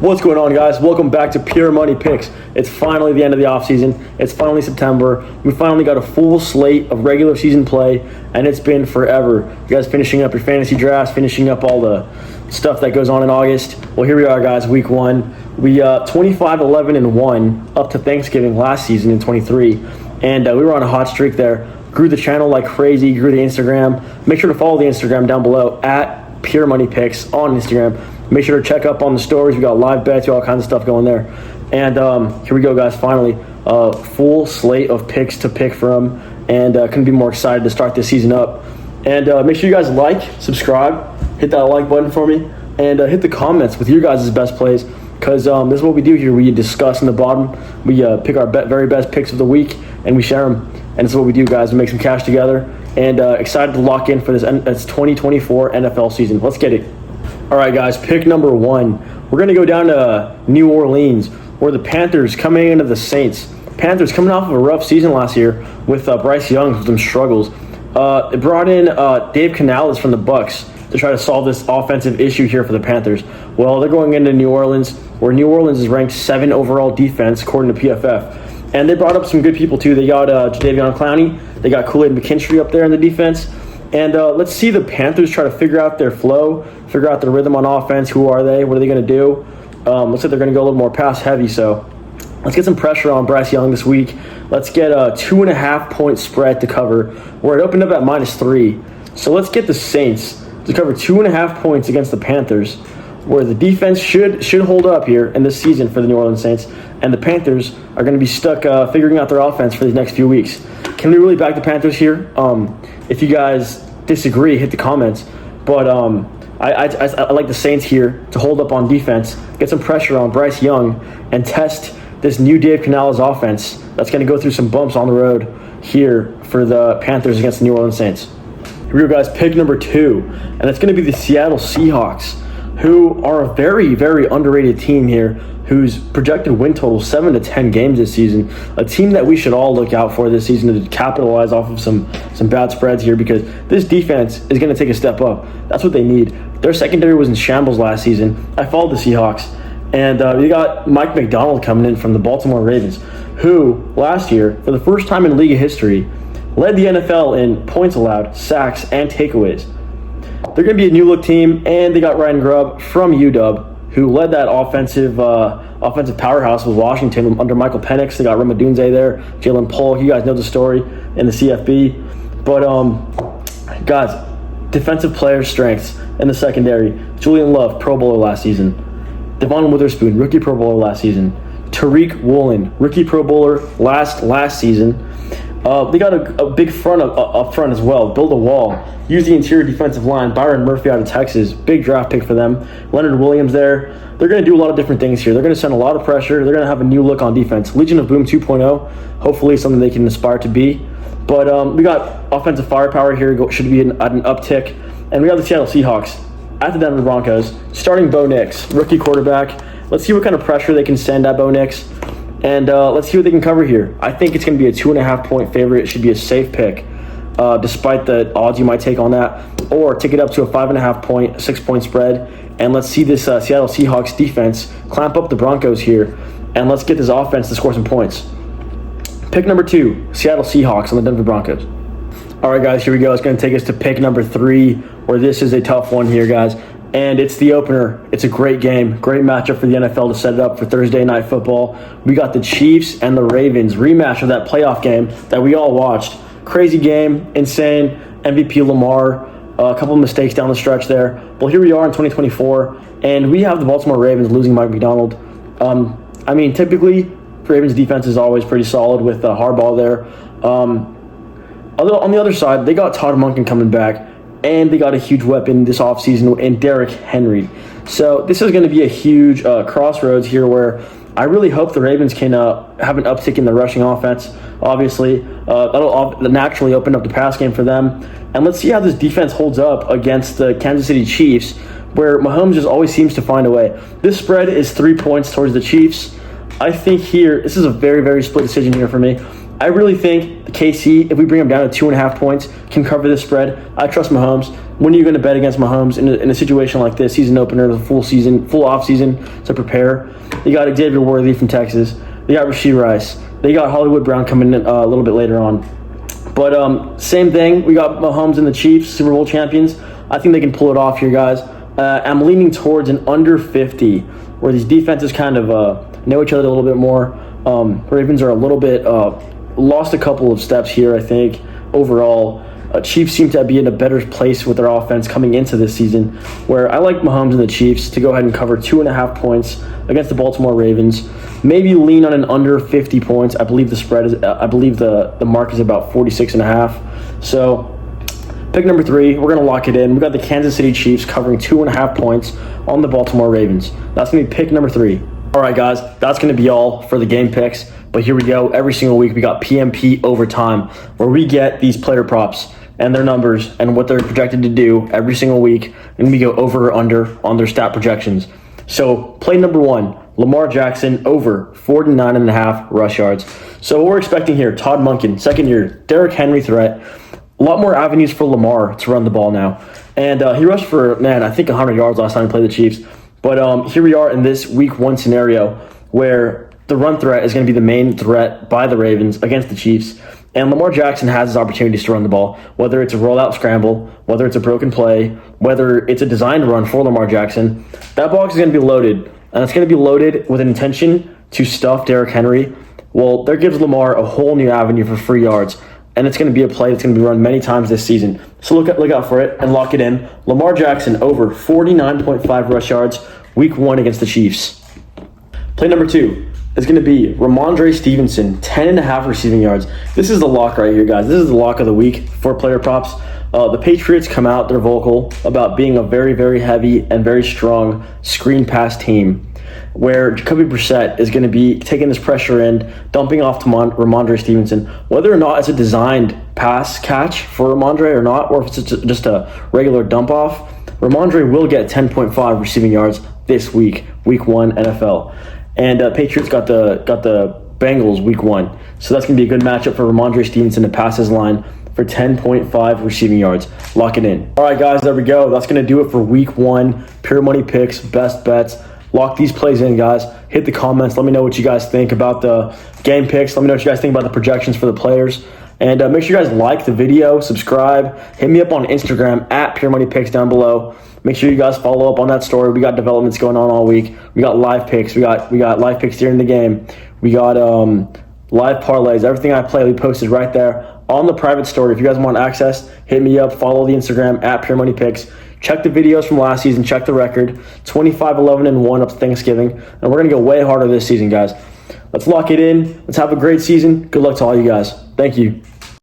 What's going on, guys? Welcome back to Pure Money Picks. It's finally the end of the offseason. It's finally September. We finally got a full slate of regular season play, and it's been forever. You guys finishing up your fantasy drafts, finishing up all the stuff that goes on in August. Well, here we are, guys, week one. We 25-11-1 up to Thanksgiving last season in 23, and we were on a hot streak there. Grew the channel like crazy, grew the Instagram. Make sure to follow the Instagram down below at Pure Money Picks on Instagram. Make sure to check up on the stories. We got live bets, all kinds of stuff going there. And here we go, guys. Finally, full slate of picks to pick from, and couldn't be more excited to start this season up. And make sure you guys like, subscribe, hit that like button for me, and hit the comments with your guys' best plays, because this is what we do here. We discuss in the bottom. We pick our very best picks of the week, and we share them. And this is what we do, guys. We make some cash together, and excited to lock in for this 2024 NFL season. Let's get it. All right, guys, pick number one. We're going to go down to New Orleans, where the Panthers coming into the Saints. Panthers coming off of a rough season last year with Bryce Young with some struggles. They brought in Dave Canales from the Bucs to try to solve this offensive issue here for the Panthers. Well, they're going into New Orleans, where New Orleans is ranked 7 overall defense, according to PFF. And they brought up some good people, too. They got Jadeveon Clowney. They got Kool-Aid McKinstry up there in the defense. And let's see the Panthers try to figure out their flow, figure out their rhythm on offense. Who are they? What are they going to do? Looks like they're going to go a little more pass heavy. So let's get some pressure on Bryce Young this week. Let's get a 2.5-point spread to cover, where it opened up at -3. So let's get the Saints to cover 2.5 points against the Panthers, where the defense should hold up here in this season for the New Orleans Saints. And the Panthers are going to be stuck figuring out their offense for these next few weeks. Can we really back the Panthers here? If you guys disagree, hit the comments. But I like the Saints here to hold up on defense, get some pressure on Bryce Young, and test this new Dave Canales offense that's going to go through some bumps on the road here for the Panthers against the New Orleans Saints. Here we go, guys. Pick number 2, and it's going to be the Seattle Seahawks, who are a very, very underrated team here, whose projected win total 7 to 10 games this season. A team that we should all look out for this season to capitalize off of some bad spreads here, because this defense is going to take a step up. That's what they need. Their secondary was in shambles last season. I followed the Seahawks, and we got Mike McDonald coming in from the Baltimore Ravens, who last year, for the first time in league history, led the NFL in points allowed, sacks, and takeaways. They're going to be a new look team, and they got Ryan Grubb from UW, who led that offensive powerhouse with Washington under Michael Penix. They got Ramadunze there, Jalen Polk. You guys know the story in the CFB. But, guys, defensive player strengths in the secondary. Julian Love, Pro Bowler last season. Devon Witherspoon, rookie Pro Bowler last season. Tariq Woolen, rookie Pro Bowler last season. They got a big front up front as well. Build a wall. Use the interior defensive line. Byron Murphy out of Texas. Big draft pick for them. Leonard Williams there. They're going to do a lot of different things here. They're going to send a lot of pressure. They're going to have a new look on defense. Legion of Boom 2.0. Hopefully something they can aspire to be. But we got offensive firepower here. Should be at an uptick. And we got the Seattle Seahawks at the Denver Broncos. Starting Bo Nix, rookie quarterback. Let's see what kind of pressure they can send at Bo Nix. And let's see what they can cover here. I think it's going to be a 2.5-point favorite. It should be a safe pick, despite the odds you might take on that. Or take it up to a 5.5-point, 6-point spread. And let's see this Seattle Seahawks defense clamp up the Broncos here. And let's get this offense to score some points. Pick number 2, Seattle Seahawks on the Denver Broncos. All right, guys, here we go. It's going to take us to pick number 3, where this is a tough one here, guys. And it's the opener. It's a great game. Great matchup for the NFL to set it up for Thursday Night Football. We got the Chiefs and the Ravens rematch of that playoff game that we all watched. Crazy game. Insane. MVP Lamar. A couple of mistakes down the stretch there. Well, here we are in 2024, and we have the Baltimore Ravens losing Mike McDonald. Typically, Ravens defense is always pretty solid with Harbaugh there. On the other side, they got Todd Monken coming back. And they got a huge weapon this offseason in Derrick Henry. So this is going to be a huge crossroads here, where I really hope the Ravens can have an uptick in the rushing offense. Obviously, that'll naturally open up the pass game for them. And let's see how this defense holds up against the Kansas City Chiefs, where Mahomes just always seems to find a way. This spread is 3 points towards the Chiefs. I think here, this is a very, very split decision here for me. I really think the KC, if we bring them down to 2.5 points, can cover this spread. I trust Mahomes, when are you going to bet against Mahomes in a situation like this? Season opener, the full off season to prepare. You got Xavier Worthy from Texas. They got Rashee Rice. They got Hollywood Brown coming in a little bit later on. But same thing. We got Mahomes and the Chiefs, Super Bowl champions. I think they can pull it off here, guys. I'm leaning towards an under 50, where these defenses kind of know each other a little bit more. Ravens are a little bit lost a couple of steps here, I think, overall. Chiefs seem to be in a better place with their offense coming into this season, where I like Mahomes and the Chiefs to go ahead and cover 2.5 points against the Baltimore Ravens. Maybe lean on an under 50 points. I believe the spread is. I believe the mark is about 46.5. So pick number 3. We're gonna lock it in. We got the Kansas City Chiefs covering 2.5 points on the Baltimore Ravens. That's gonna be pick number 3. All right, guys, that's gonna be all for the game picks. But here we go. Every single week we got PMP Overtime, where we get these player props and their numbers and what they're projected to do every single week, and we go over or under on their stat projections. So play number 1, Lamar Jackson over 49.5 rush yards. So what we're expecting here, Todd Monken, second year, Derrick Henry threat, a lot more avenues for Lamar to run the ball now. And he rushed for, I think 100 yards last time he played the Chiefs. But here we are in this week 1 scenario where the run threat is going to be the main threat by the Ravens against the Chiefs. And Lamar Jackson has his opportunities to run the ball, whether it's a rollout scramble, whether it's a broken play, whether it's a designed run for Lamar Jackson. That box is going to be loaded, and it's going to be loaded with an intention to stuff Derrick Henry. Well, that gives Lamar a whole new avenue for free yards, and it's going to be a play that's going to be run many times this season. So look out for it and lock it in. Lamar Jackson over 49.5 rush yards, week 1 against the Chiefs. Play number 2 is going to be Ramondre Stevenson, 10.5 receiving yards. This is the lock right here, guys. This is the lock of the week for player props. The Patriots come out, they're vocal about being a very, very heavy and very strong screen pass team, where Jacoby Brissett is going to be taking this pressure in, dumping off to Ramondre Stevenson. Whether or not it's a designed pass catch for Ramondre or not, or if it's just a regular dump off, Ramondre will get 10.5 receiving yards this week, week 1 NFL. And Patriots got the Bengals week 1. So that's going to be a good matchup for Ramondre Stevenson to pass his line for 10.5 receiving yards. Lock it in. All right, guys, there we go. That's going to do it for week 1. Pure money picks, best bets. Lock these plays in, guys. Hit the comments. Let me know what you guys think about the game picks. Let me know what you guys think about the projections for the players. And make sure you guys like the video, subscribe. Hit me up on Instagram at Pure Money Picks down below. Make sure you guys follow up on that story. We got developments going on all week. We got live picks. We got live picks during the game. We got live parlays. Everything I play, we posted right there on the private story. If you guys want access, hit me up. Follow the Instagram at Pure Money Picks. Check the videos from last season. Check the record. 25-11-1 up to Thanksgiving. And we're going to go way harder this season, guys. Let's lock it in. Let's have a great season. Good luck to all you guys. Thank you.